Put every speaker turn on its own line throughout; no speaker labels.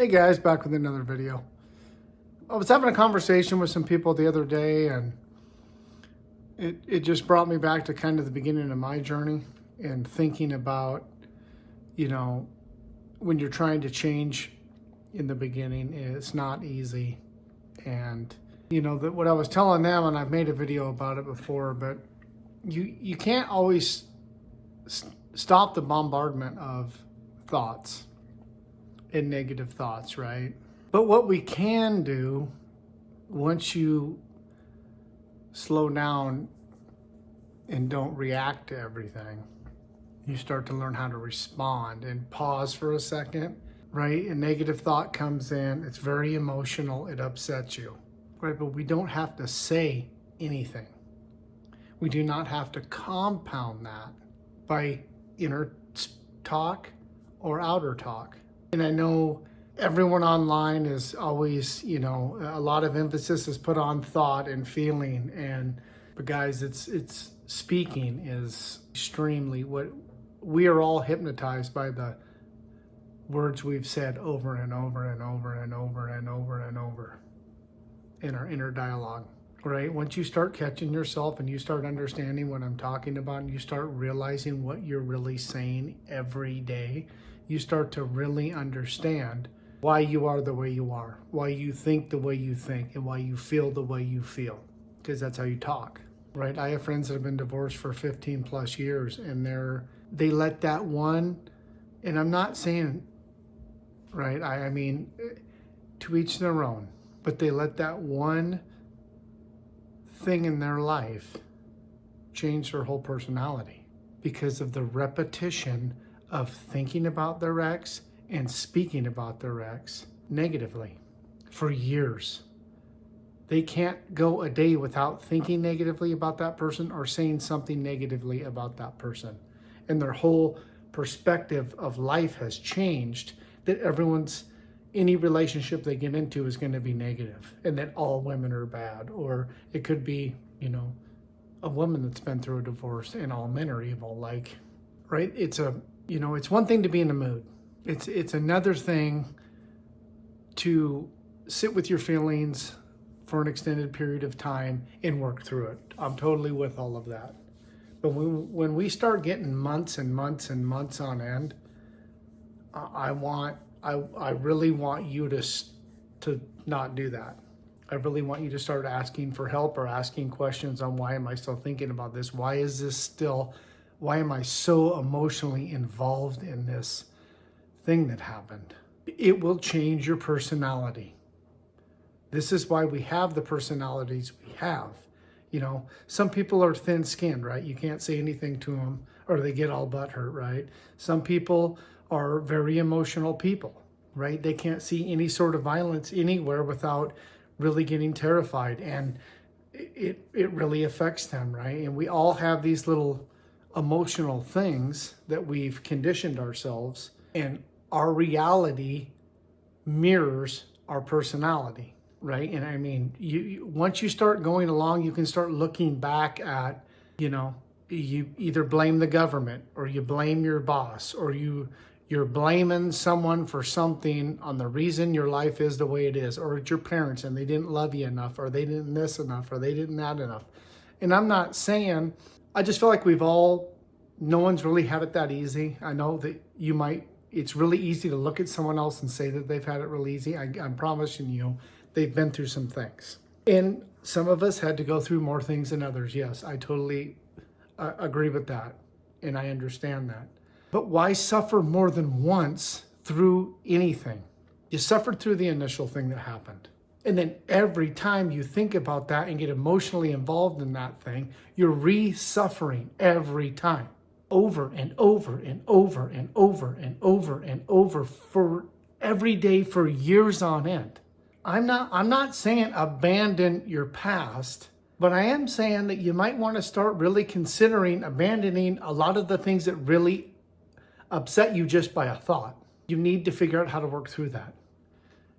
Hey guys, back with another video. I was having a conversation with some people the other day, and it just brought me back to kind of the beginning of my journey and thinking about, you know, when you're trying to change in the beginning, it's not easy. And, that what I was telling them, and I've made a video about it before, but you can't always stop the bombardment of thoughts and negative thoughts, right? But what we can do, once you slow down and don't react to everything, you start to learn how to respond and pause for a second, right? A negative thought comes in, it's very emotional, it upsets you, right? But we don't have to say anything. We do not have to compound that by inner talk or outer talk. And I know everyone online is always, a lot of emphasis is put on thought and feeling. But guys, it's speaking is extremely what we are all hypnotized by the words we've said over and over and over and over and over and over in our inner dialogue, right? Once you start catching yourself and you start understanding what I'm talking about and you start realizing what you're really saying every day, you start to really understand why you are the way you are, why you think the way you think, and why you feel the way you feel, because that's how you talk, right? I have friends that have been divorced for 15 plus years, and they let that one, and I'm not saying, right, I mean, to each their own, but they let that one thing in their life change their whole personality because of the repetition of thinking about their ex and speaking about their ex negatively for years. They can't go a day without thinking negatively about that person or saying something negatively about that person. And their whole perspective of life has changed, that any relationship they get into is going to be negative and that all women are bad. Or it could be, a woman that's been through a divorce and all men are evil. Right? It's one thing to be in the mood. It's another thing to sit with your feelings for an extended period of time and work through it. I'm totally with all of that. But when we start getting months and months and months on end, I really want you to not do that. I really want you to start asking for help or asking questions on why am I still thinking about this? Why am I so emotionally involved in this thing that happened? It will change your personality. This is why we have the personalities we have. Some people are thin-skinned, right? You can't say anything to them or they get all butthurt, right? Some people are very emotional people, right? They can't see any sort of violence anywhere without really getting terrified, and it really affects them, right? And we all have these little emotional things that we've conditioned ourselves, and our reality mirrors our personality, right? And I mean, once you start going along, you can start looking back at, you either blame the government or you blame your boss or you're blaming someone for something on the reason your life is the way it is, or it's your parents and they didn't love you enough, or they didn't this enough, or they didn't that enough. And I'm not saying, I just feel like no one's really had it that easy. I know that it's really easy to look at someone else and say that they've had it really easy. I'm promising you, they've been through some things. And some of us had to go through more things than others. Yes, I totally agree with that. And I understand that. But why suffer more than once through anything? You suffered through the initial thing that happened. And then every time you think about that and get emotionally involved in that thing, you're re-suffering every time. Over and over and over and over and over and over for every day for years on end. I'm not saying abandon your past, but I am saying that you might want to start really considering abandoning a lot of the things that really upset you just by a thought. You need to figure out how to work through that.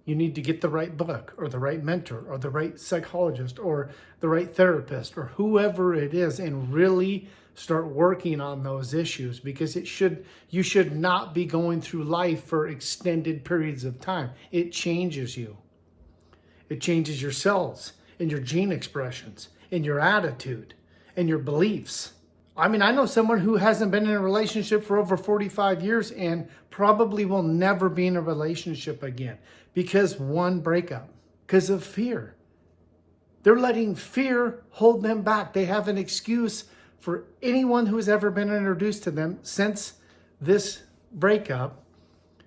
You need to get the right book or the right mentor or the right psychologist or the right therapist or whoever it is and really start working on those issues, because you should not be going through life for extended periods of time. It changes you. It changes your cells and your gene expressions and your attitude and your beliefs. I mean, I know someone who hasn't been in a relationship for over 45 years and probably will never be in a relationship again because one breakup, because of fear. They're letting fear hold them back. They have an excuse for anyone who has ever been introduced to them since this breakup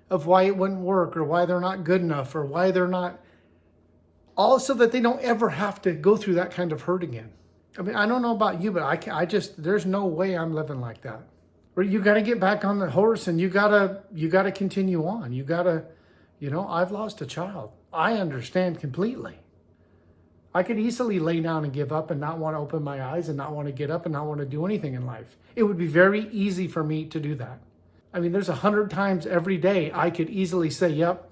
of why it wouldn't work or why they're not good enough or why they're not, all so that they don't ever have to go through that kind of hurt again. I mean, I don't know about you, but I just, there's no way I'm living like that. Or you got to get back on the horse and you got to continue on. You got to, I've lost a child. I understand completely. I could easily lay down and give up and not want to open my eyes and not want to get up and not want to do anything in life. It would be very easy for me to do that. I mean, there's 100 times every day I could easily say, yep,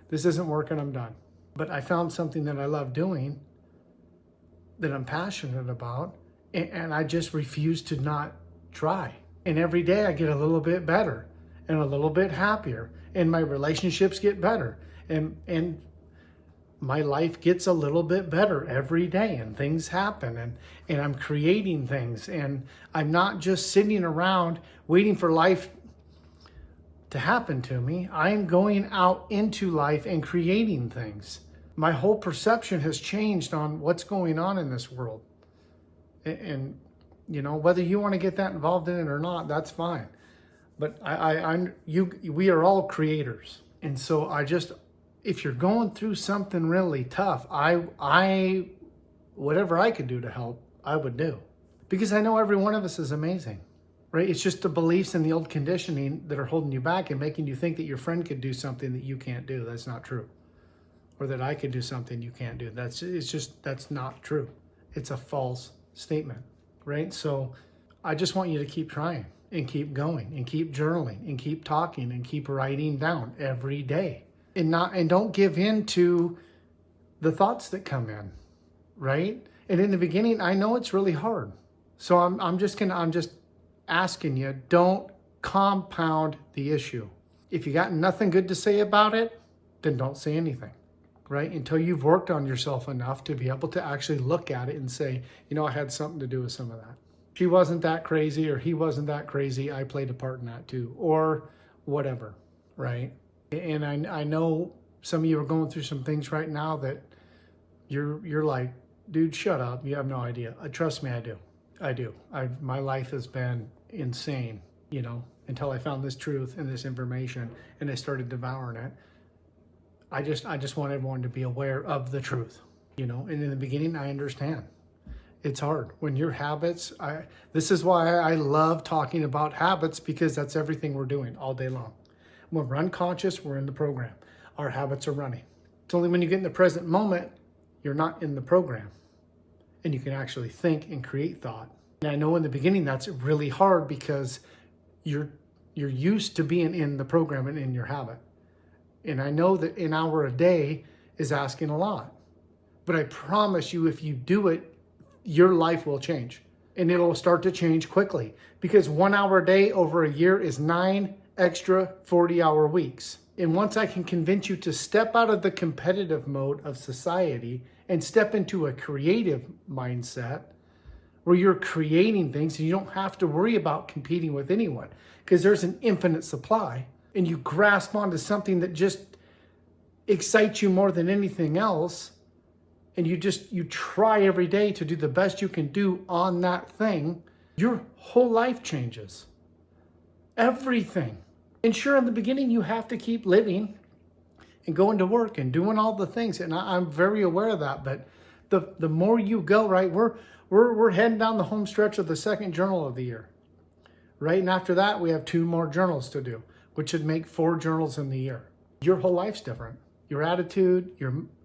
this isn't working, I'm done. But I found something that I love doing, that I'm passionate about, and I just refuse to not try. And every day I get a little bit better and a little bit happier, and my relationships get better, and my life gets a little bit better every day, and things happen, and I'm creating things, and I'm not just sitting around waiting for life to happen to me. I'm going out into life and creating things. My whole perception has changed on what's going on in this world. And whether you want to get that involved in it or not, that's fine. But we are all creators. And so if you're going through something really tough, whatever I could do to help, I would do. Because I know every one of us is amazing, right? It's just the beliefs and the old conditioning that are holding you back and making you think that your friend could do something that you can't do. That's not true. Or that I could do something you can't do. That's not true. It's a false statement, right? So I just want you to keep trying and keep going and keep journaling and keep talking and keep writing down every day. And don't give in to the thoughts that come in, right? And in the beginning, I know it's really hard. So I'm just asking you, don't compound the issue. If you got nothing good to say about it, then don't say anything, right? Until you've worked on yourself enough to be able to actually look at it and say, I had something to do with some of that. She wasn't that crazy, or he wasn't that crazy. I played a part in that too, or whatever, right? And I know some of you are going through some things right now that you're like, dude, shut up. You have no idea. Trust me, I do. My life has been insane, until I found this truth and this information and I started devouring it. I just want everyone to be aware of the truth, and in the beginning, I understand. It's hard when your habits, this is why I love talking about habits, because that's everything we're doing all day long. When we're unconscious, we're in the program. Our habits are running. It's only when you get in the present moment, you're not in the program. And you can actually think and create thought. And I know in the beginning, that's really hard because you're used to being in the program and in your habit. And I know that an hour a day is asking a lot. But I promise you, if you do it, your life will change. And it'll start to change quickly. Because 1 hour a day over a year is 9 extra 40-hour weeks. And once I can convince you to step out of the competitive mode of society and step into a creative mindset where you're creating things and you don't have to worry about competing with anyone because there's an infinite supply, and you grasp onto something that just excites you more than anything else, and you try every day to do the best you can do on that thing, your whole life changes. Everything. And sure, in the beginning, you have to keep living and going to work and doing all the things. And I'm very aware of that. But the more you go, right, we're heading down the home stretch of the second journal of the year, right? And after that, we have 2 more journals to do, which would make 4 journals in the year. Your whole life's different. Your attitude,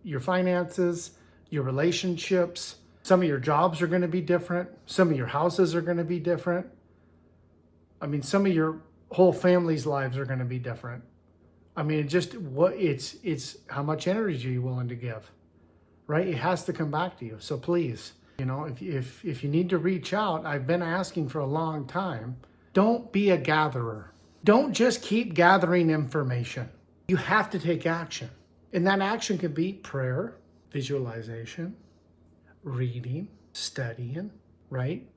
your finances, your relationships. Some of your jobs are going to be different. Some of your houses are going to be different. I mean, some of your whole family's lives are going to be different. I mean, it's how much energy you're willing to give, right? It has to come back to you. So please, You know, if you need to reach out, I've been asking for a long time, don't be a gatherer. Don't just keep gathering information. You have to take action. And that action could be prayer, visualization, reading, studying, right?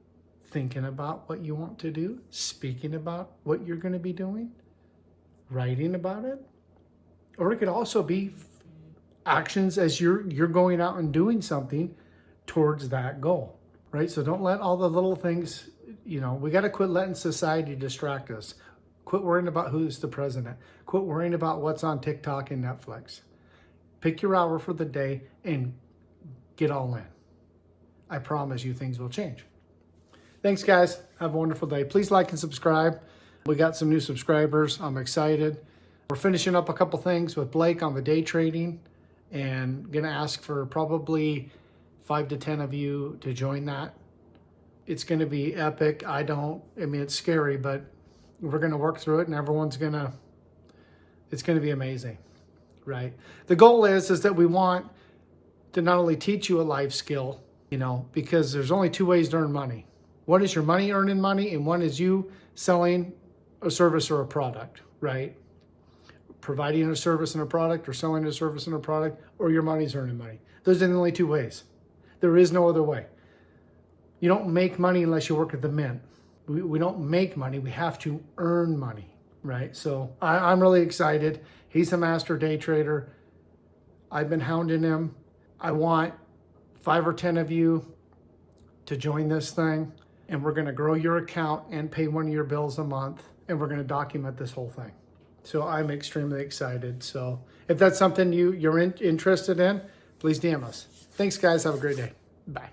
Thinking about what you want to do, speaking about what you're going to be doing, writing about it. Or it could also be actions as you're going out and doing something towards that goal, right? So don't let all the little things, you know, we got to quit letting society distract us. Quit worrying about who's the president. Quit worrying about what's on TikTok and Netflix. Pick your hour for the day and get all in. I promise you things will change. Thanks, guys. Have a wonderful day. Please like and subscribe. We got some new subscribers. I'm excited. We're finishing up a couple things with Blake on the day trading and going to ask for probably 5 to 10 of you to join that. It's going to be epic. I mean, it's scary, but we're going to work through it and it's going to be amazing, right? The goal is that we want to not only teach you a life skill, you know, because there's only two ways to earn money. One is your money earning money, and one is you selling a service or a product, right? Providing a service and a product, or selling a service and a product, or your money's earning money. Those are the only two ways. There is no other way. You don't make money unless you work at the mint. We don't make money. We have to earn money, right? So I'm really excited. He's a master day trader. I've been hounding him. I want 5 or 10 of you to join this thing, and we're going to grow your account and pay one of your bills a month, and we're going to document this whole thing. So I'm extremely excited. So if that's something you're interested in, please DM us. Thanks, guys. Have a great day. Bye.